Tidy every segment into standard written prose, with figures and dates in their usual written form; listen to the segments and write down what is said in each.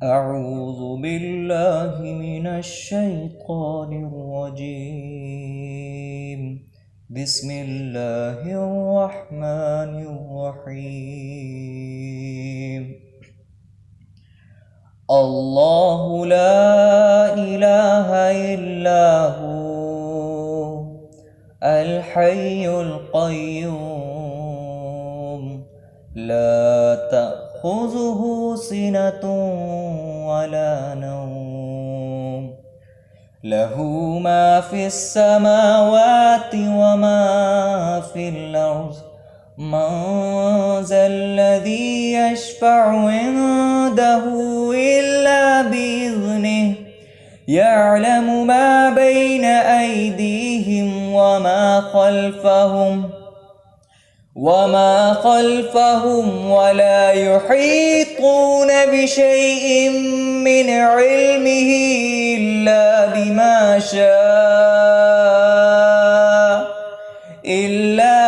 أعوذ بالله من الشيطان الرجيم. بسم الله الرحمن الرحيم. الله لا إله إلا هو الحي القيوم لا تأخذه سنة ولا نوم له ما في السماوات وما في الأرض من ذا الذي يشفع عنده إلا بإذنه يعلم ما بين أيديهم وما خلفهم ولا يحيطون بشيء من علمه إلا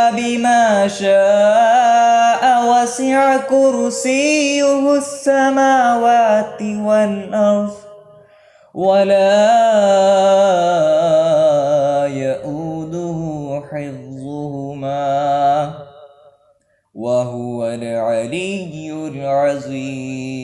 بما شاء وسع كرسيه السماوات والأرض ولا يؤوده حفظهما وهو العلي العظيم.